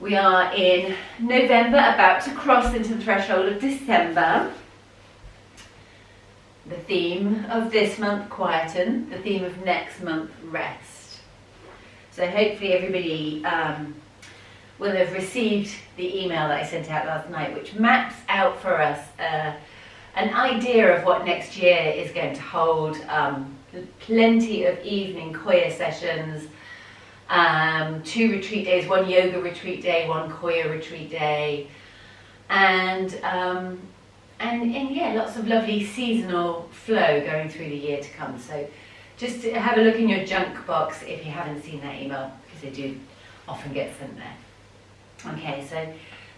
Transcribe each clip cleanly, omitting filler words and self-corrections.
We are in November, about to cross into the threshold of December. The theme of this month, quieten. The theme of next month, rest. So hopefully everybody will have received the email that I sent out last night, which maps out for us an idea of what next year is going to hold. Plenty of evening Koya sessions, 2 retreat days, 1 yoga retreat day, 1 Koya retreat day, and yeah, lots of lovely seasonal flow going through the year to come. So just have a look in your junk box if you haven't seen that email, because they do often get sent there. Okay, so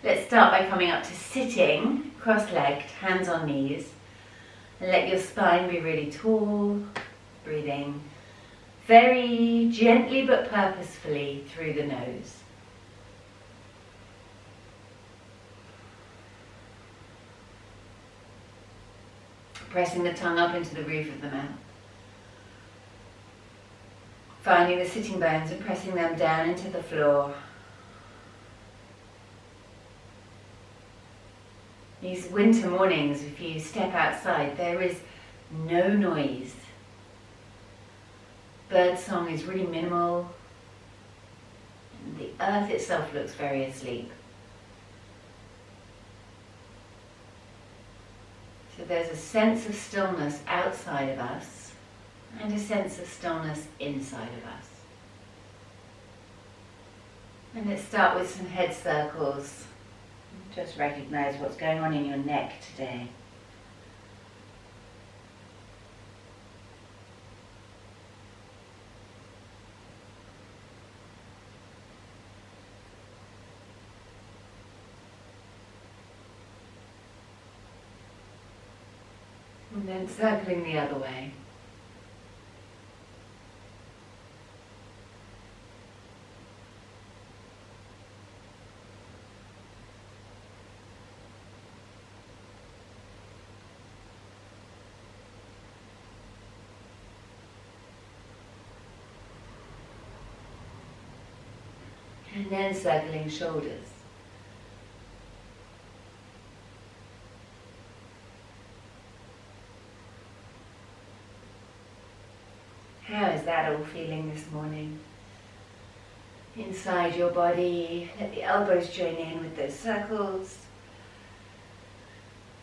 let's start by coming up to sitting, cross-legged, hands on knees, and let your spine be really tall, breathing very gently but purposefully through the nose. Pressing the tongue up into the roof of the mouth. Finding the sitting bones and pressing them down into the floor. These winter mornings, if you step outside, there is no noise. Bird song is really minimal. And the earth itself looks very asleep. So there's a sense of stillness outside of us and a sense of stillness inside of us. And let's start with some head circles. Just recognize what's going on in your neck today. And then circling the other way. And then circling shoulders. How is that all feeling this morning? Inside your body, let the elbows join in with those circles.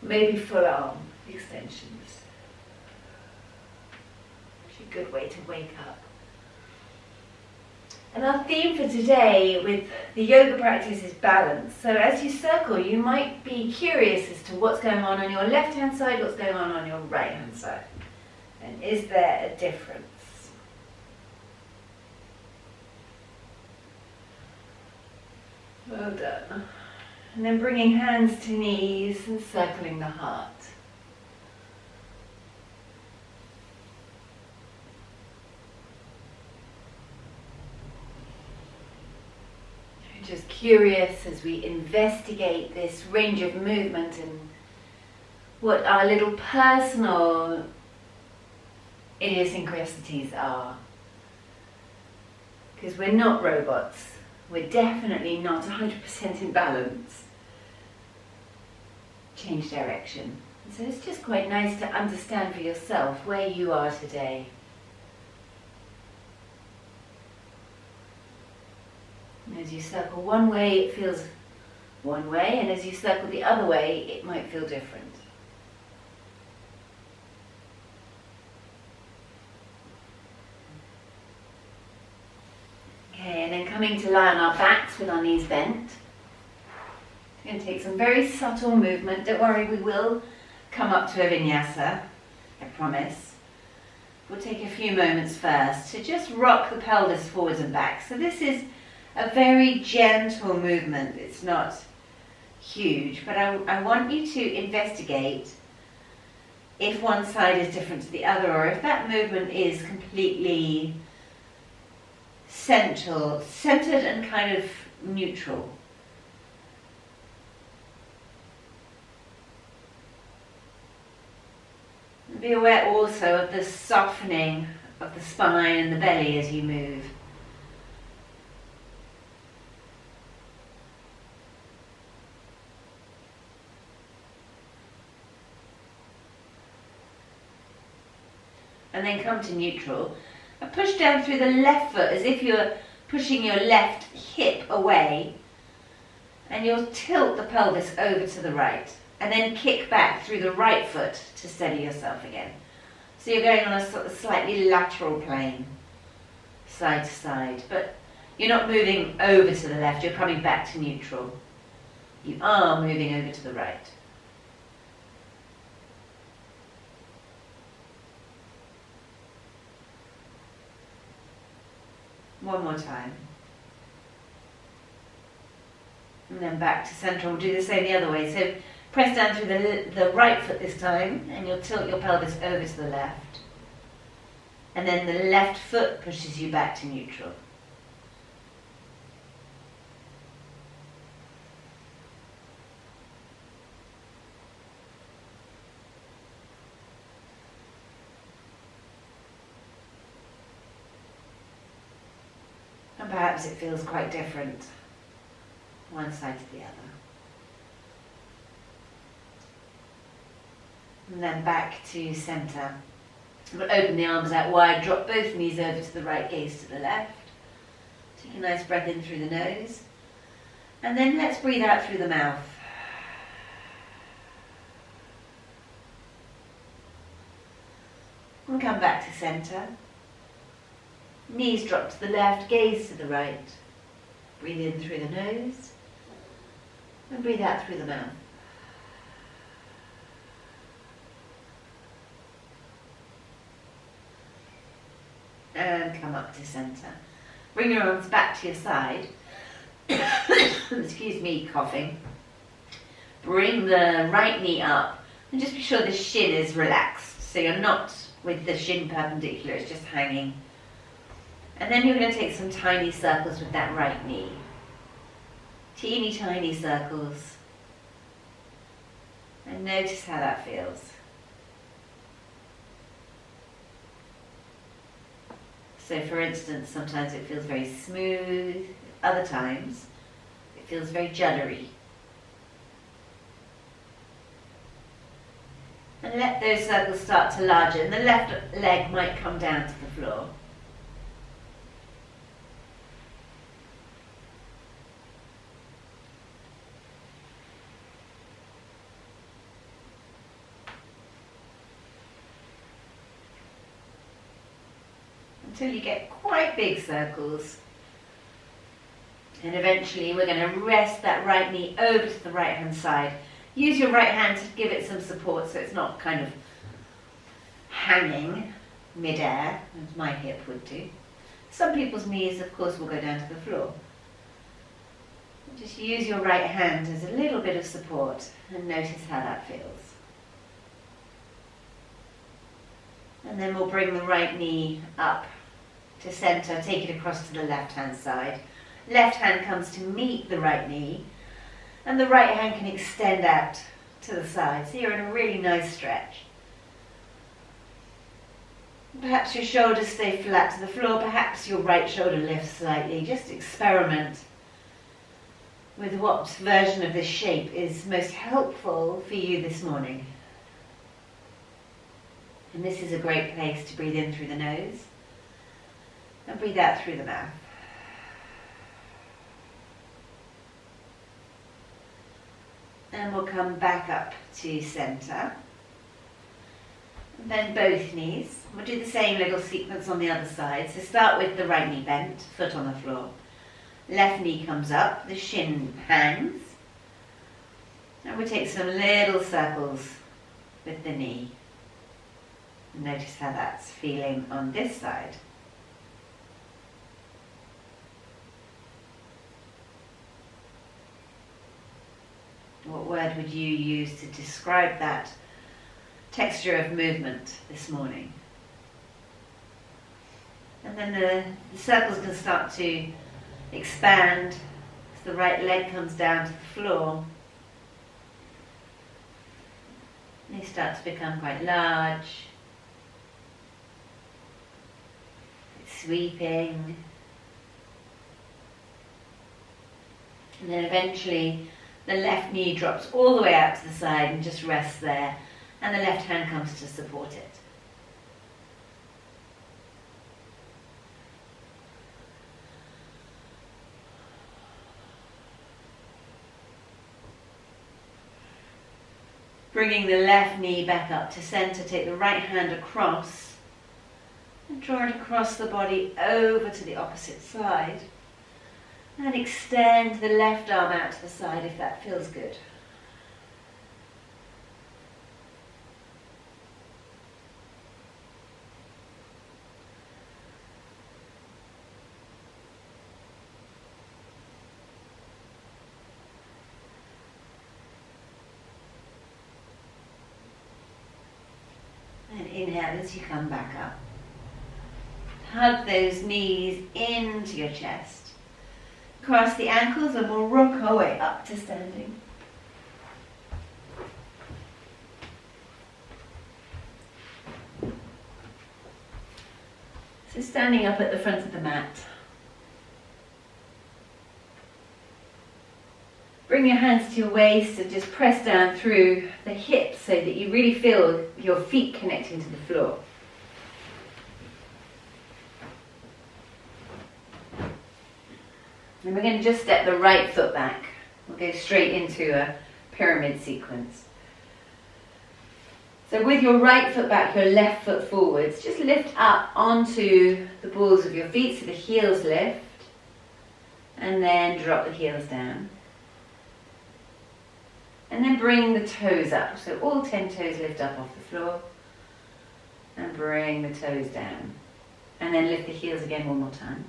Maybe full arm extensions. It's a good way to wake up. And our theme for today with the yoga practice is balance. So as you circle, you might be curious as to what's going on your left-hand side, what's going on your right-hand side. And is there a difference? Well done. And then bringing hands to knees and circling the heart. Just curious as we investigate this range of movement and what our little personal idiosyncrasies are. Because we're not robots. We're definitely not 100% in balance. Change direction. And so it's just quite nice to understand for yourself where you are today. And as you circle one way, it feels one way, and as you circle the other way, it might feel different. Okay, and then coming to lie on our backs with our knees bent. We're going to take some very subtle movement. Don't worry, we will come up to a vinyasa, I promise. We'll take a few moments first to just rock the pelvis forwards and back. So this is a very gentle movement. It's not huge, but I want you to investigate if one side is different to the other, or if that movement is completely centered and kind of neutral. Be aware also of the softening of the spine and the belly as you move. and then come to neutral. And push down through the left foot as if you're pushing your left hip away. And you'll tilt the pelvis over to the right. And then kick back through the right foot to steady yourself again. So you're going on a sort of slightly lateral plane, side to side. But you're not moving over to the left, you're coming back to neutral. You are moving over to the right. One more time. And then back to centre. We'll do the same the other way. So press down through the right foot this time, and you'll tilt your pelvis over to the left. And then the left foot pushes you back to neutral. And perhaps it feels quite different, one side to the other. And then back to centre. We'll open the arms out wide, drop both knees over to the right, gaze to the left. Take a nice breath in through the nose. And then let's breathe out through the mouth. And come back to centre. Knees drop to the left, gaze to the right. Breathe in through the nose. And breathe out through the mouth. And come up to centre. Bring your arms back to your side. Excuse me, coughing. Bring the right knee up and just be sure the shin is relaxed. So you're not with the shin perpendicular, it's just hanging. And then you're going to take some tiny circles with that right knee. Teeny tiny circles. And notice how that feels. So for instance, sometimes it feels very smooth, other times it feels very juddery. And let those circles start to larger, and the left leg might come down to the floor. Until you get quite big circles. And eventually we're going to rest that right knee over to the right hand side. Use your right hand to give it some support so it's not kind of hanging mid-air, as my hip would do. Some people's knees, of course, will go down to the floor. Just use your right hand as a little bit of support and notice how that feels. And then we'll bring the right knee up to centre, take it across to the left hand side. Left hand comes to meet the right knee, and the right hand can extend out to the side. So you're in a really nice stretch. Perhaps your shoulders stay flat to the floor, perhaps your right shoulder lifts slightly. Just experiment with what version of this shape is most helpful for you this morning. And this is a great place to breathe in through the nose and breathe out through the mouth. And we'll come back up to centre. And bend both knees. We'll do the same little sequence on the other side. So start with the right knee bent, foot on the floor. Left knee comes up, the shin hangs. And we'll take some little circles with the knee. Notice how that's feeling on this side. What word would you use to describe that texture of movement this morning? And then the circles can start to expand as the right leg comes down to the floor. They start to become quite large, sweeping, and then eventually the left knee drops all the way out to the side and just rests there, and the left hand comes to support it. Bringing the left knee back up to center, take the right hand across and draw it across the body over to the opposite side. And extend the left arm out to the side if that feels good. And inhale as you come back up. Hug those knees into your chest. Cross the ankles and we'll rock our way up to standing. So standing up at the front of the mat. Bring your hands to your waist and just press down through the hips so that you really feel your feet connecting to the floor. And we're going to just step the right foot back. We'll go straight into a pyramid sequence. So with your right foot back, your left foot forwards, just lift up onto the balls of your feet so the heels lift. And then drop the heels down. And then bring the toes up. So all 10 toes lift up off the floor. And bring the toes down. And then lift the heels again one more time.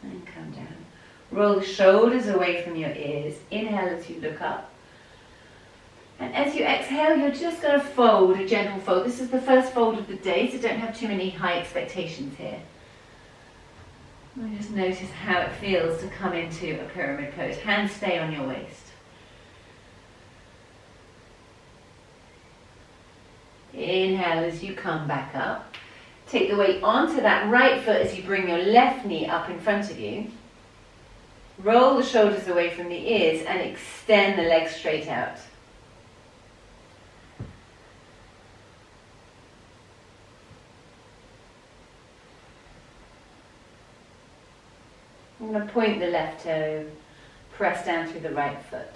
And come down. Roll the shoulders away from your ears. Inhale as you look up. And as you exhale, you're just going to fold, a gentle fold. This is the first fold of the day, so don't have too many high expectations here. And just notice how it feels to come into a pyramid pose. Hands stay on your waist. Inhale as you come back up. Take the weight onto that right foot as you bring your left knee up in front of you. Roll the shoulders away from the ears and extend the legs straight out. I'm going to point the left toe, press down through the right foot.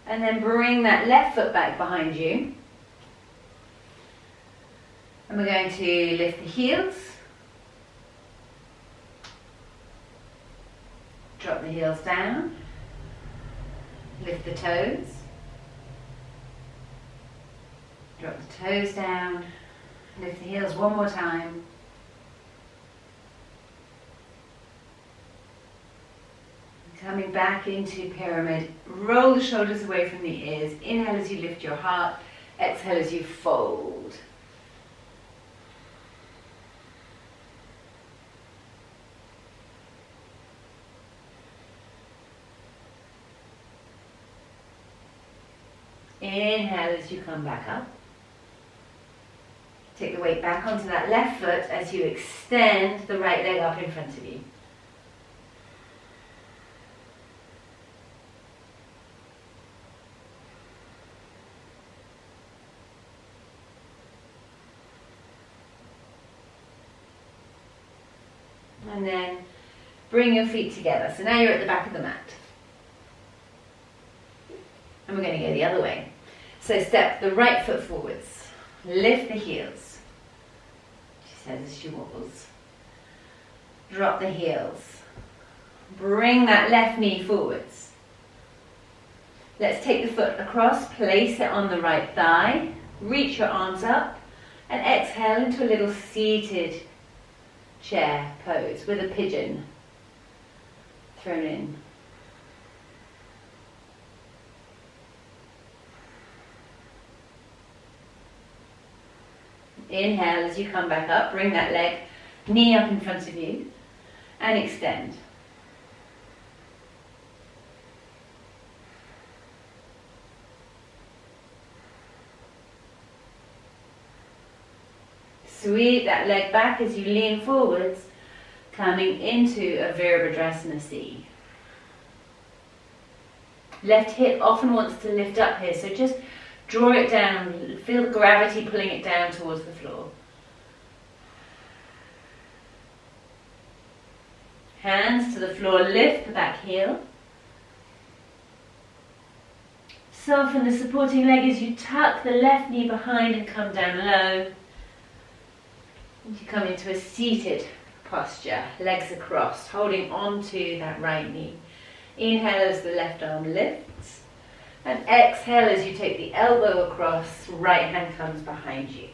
And then bring that left foot back behind you. And we're going to lift the heels. Drop the heels down. Lift the toes. Drop the toes down. Lift the heels one more time. Coming back into pyramid. Roll the shoulders away from the ears. Inhale as you lift your heart. Exhale as you fold. Inhale as you come back up. Take the weight back onto that left foot as you extend the right leg up in front of you. And then bring your feet together. So now you're at the back of the mat. And we're going to go the other way. So step the right foot forwards. Lift the heels. She says as she wobbles. Drop the heels. Bring that left knee forwards. Let's take the foot across, place it on the right thigh. Reach your arms up and exhale into a little seated chair pose with a pigeon thrown in. Inhale as you come back up, bring that leg, knee up in front of you and extend. Sweep that leg back as you lean forwards, coming into a Virabhadrasana C. Left hip often wants to lift up here, so just draw it down, feel the gravity pulling it down towards the floor. Hands to the floor, lift the back heel. Soften the supporting leg as you tuck the left knee behind and come down low. And you come into a seated posture, legs across, holding onto that right knee. Inhale as the left arm lifts. And exhale as you take the elbow across, right hand comes behind you.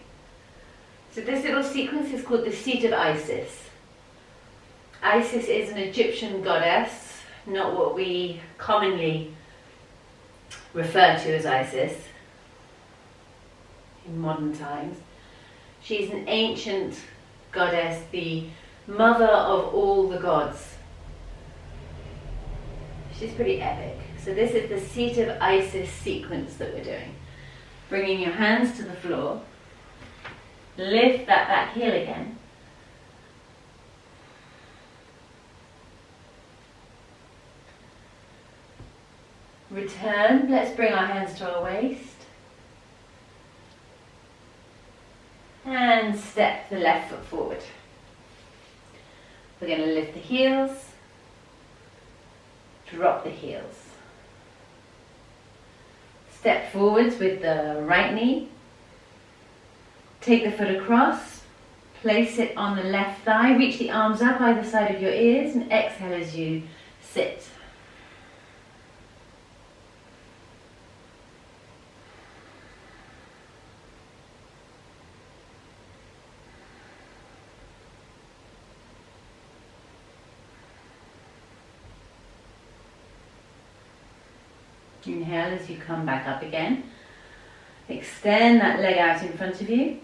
So this little sequence is called the seat of Isis. Isis is an Egyptian goddess, not what we commonly refer to as Isis in modern times. She's an ancient goddess, the mother of all the gods. She's pretty epic. So this is the seat of Isis sequence that we're doing. Bringing your hands to the floor. Lift that back heel again. Return. Let's bring our hands to our waist. And step the left foot forward. We're going to lift the heels. Drop the heels. Step forwards with the right knee. Take the foot across. Place it on the left thigh. Reach the arms up either side of your ears and exhale as you sit. Inhale as you come back up again. Extend that leg out in front of you.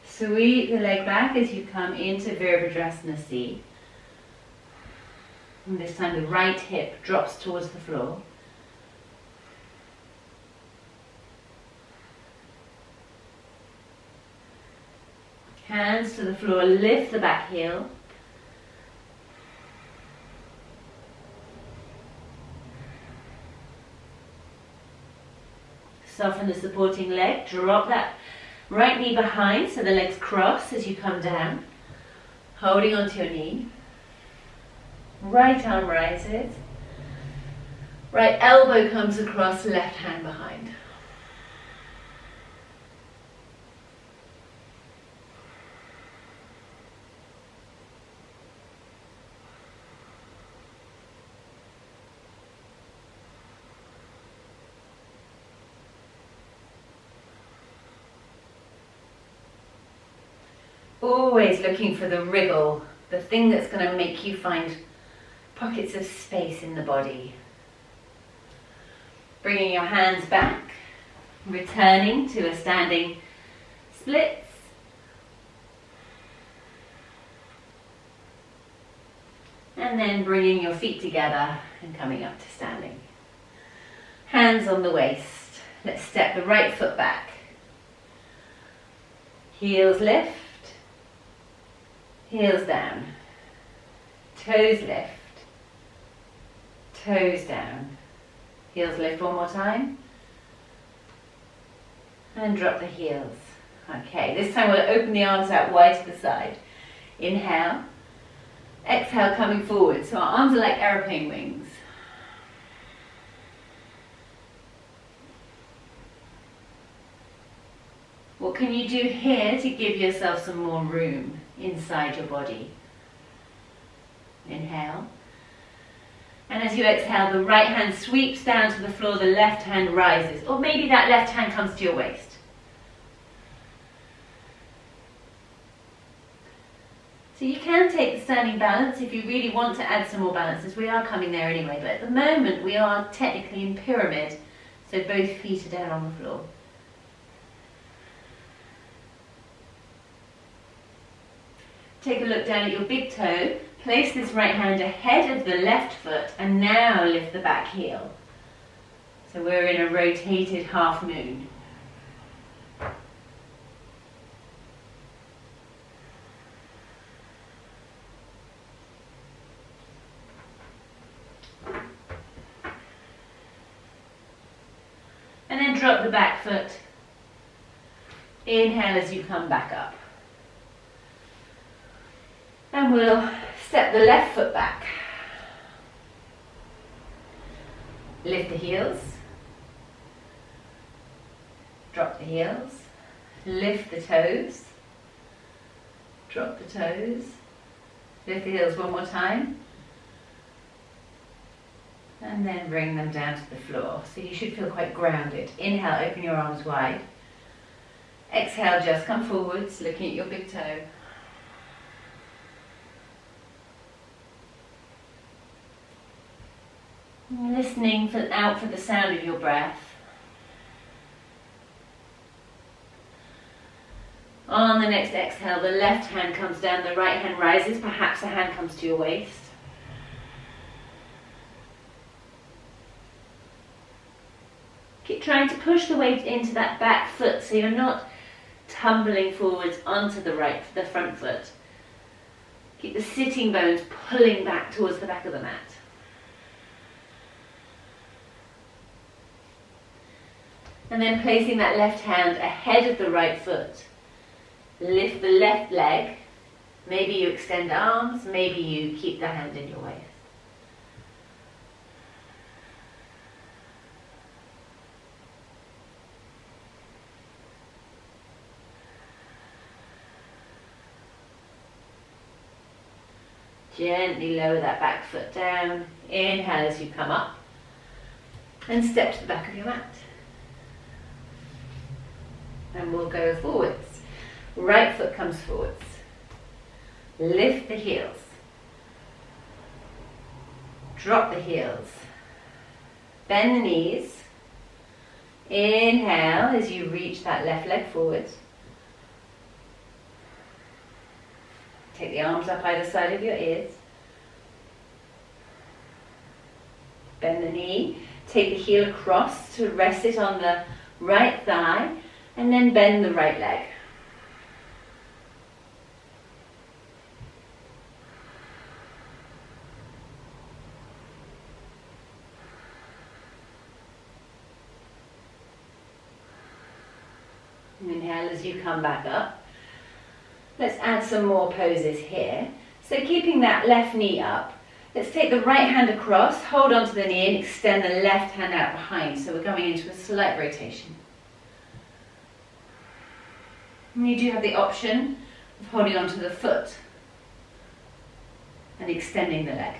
Sweep the leg back as you come into Virabhadrasana C. And this time the right hip drops towards the floor. Hands to the floor, lift the back heel. Soften the supporting leg, drop that right knee behind so the legs cross as you come down. Holding onto your knee. Right arm rises. Right elbow comes across, left hand behind. Always looking for the wriggle, the thing that's going to make you find pockets of space in the body. Bringing your hands back, returning to a standing splits. And then bringing your feet together and coming up to standing. Hands on the waist. Let's step the right foot back. Heels lift. Heels down, toes lift, toes down, heels lift one more time, and drop the heels. Okay, this time we'll open the arms out wide to the side. Inhale, exhale coming forward, so our arms are like aeroplane wings. What can you do here to give yourself some more room inside your body? Inhale. And as you exhale, the right hand sweeps down to the floor, the left hand rises. Or maybe that left hand comes to your waist. So you can take the standing balance if you really want to add some more balances. We are coming there anyway, but at the moment we are technically in pyramid, so both feet are down on the floor. Take a look down at your big toe, place this right hand ahead of the left foot and now lift the back heel. So we're in a rotated half moon. drop the back foot. Inhale as you come back up. And we'll step the left foot back. Lift the heels. Drop the heels. Lift the toes. Drop the toes. Lift the heels one more time. And then bring them down to the floor. So you should feel quite grounded. Inhale, open your arms wide. Exhale, just come forwards, looking at your big toe. Listening out for the sound of your breath. On the next exhale, the left hand comes down, the right hand rises, perhaps a hand comes to your waist. Keep trying to push the weight into that back foot so you're not tumbling forwards onto the front foot. Keep the sitting bones pulling back towards the back of the mat. And then placing that left hand ahead of the right foot. Lift the left leg. Maybe you extend arms, maybe you keep the hand in your waist. Gently lower that back foot down. Inhale as you come up. And step to the back of your mat. And we'll go forwards. Right foot comes forwards. Lift the heels. Drop the heels. Bend the knees. Inhale as you reach that left leg forward. Take the arms up either side of your ears. Bend the knee. Take the heel across to rest it on the right thigh. And then bend the right leg. Inhale as you come back up. Let's add some more poses here. So keeping that left knee up, let's take the right hand across, hold onto the knee and extend the left hand out behind. So we're going into a slight rotation. And you do have the option of holding onto the foot and extending the leg.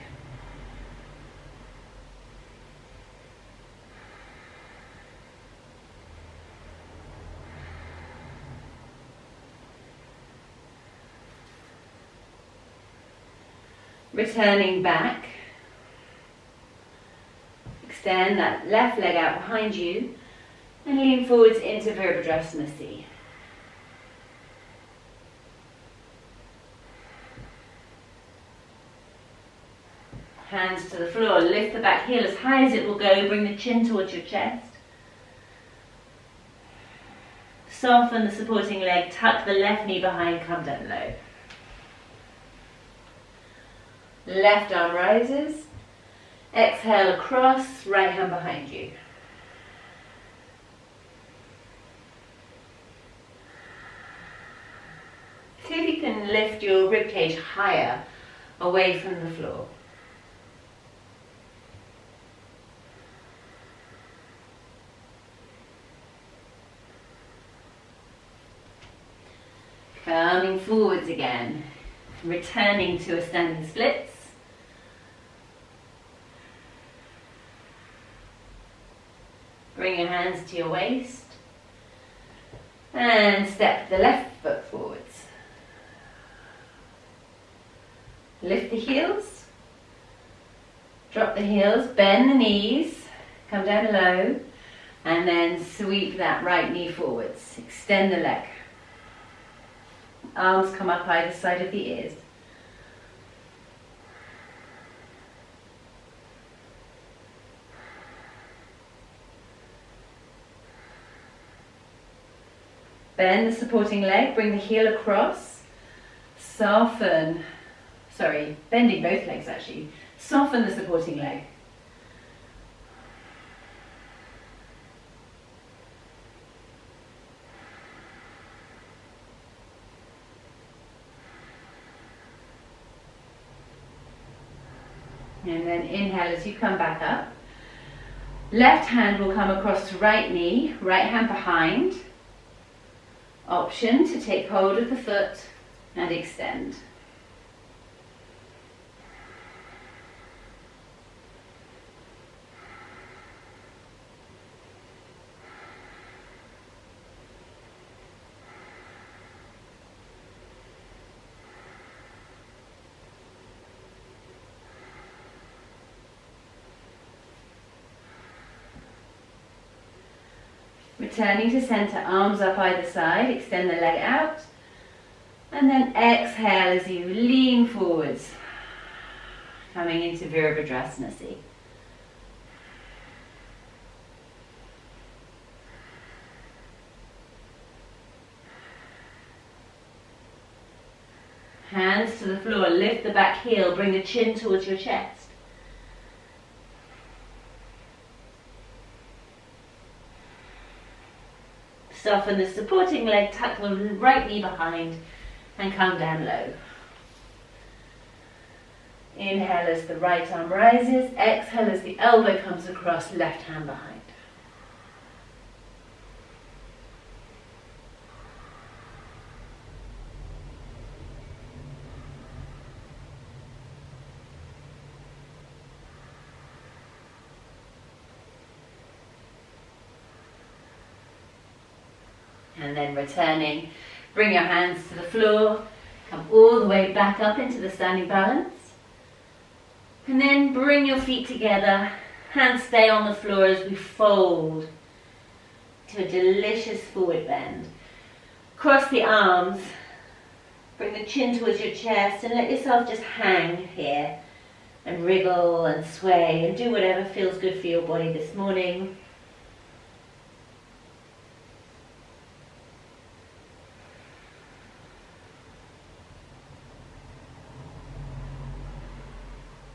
Returning back, extend that left leg out behind you and lean forwards into Virabhadrasana C. Hands to the floor, lift the back heel as high as it will go, bring the chin towards your chest. Soften the supporting leg, tuck the left knee behind, come down low. Left arm rises, exhale across, right hand behind you. See if you can lift your ribcage higher away from the floor. Coming forwards again, returning to a standing splits. Bring your hands to your waist and step the left foot forwards. Lift the heels, drop the heels, bend the knees, come down low, and then sweep that right knee forwards. Extend the leg. Arms come up either side of the ears. Bend the supporting leg, bring the heel across, bending both legs actually. Soften the supporting leg. And then inhale as you come back up. Left hand will come across to right knee, right hand behind. Option to take hold of the foot and extend. Returning to center, arms up either side, extend the leg out. And then exhale as you lean forwards, coming into Virabhadrasana. Hands to the floor, lift the back heel, bring the chin towards your chest. Soften the supporting leg, tuck the right knee behind and come down low. Inhale as the right arm rises, exhale as the elbow comes across, left hand behind. And then returning, bring your hands to the floor, come all the way back up into the standing balance. And then bring your feet together, hands stay on the floor as we fold to a delicious forward bend. Cross the arms, bring the chin towards your chest and let yourself just hang here and wriggle and sway and do whatever feels good for your body this morning.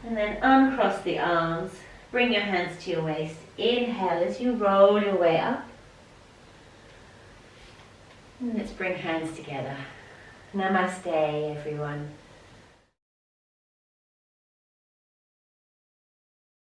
And then uncross the arms, bring your hands to your waist. Inhale as you roll your way up. And let's bring hands together. Namaste, everyone.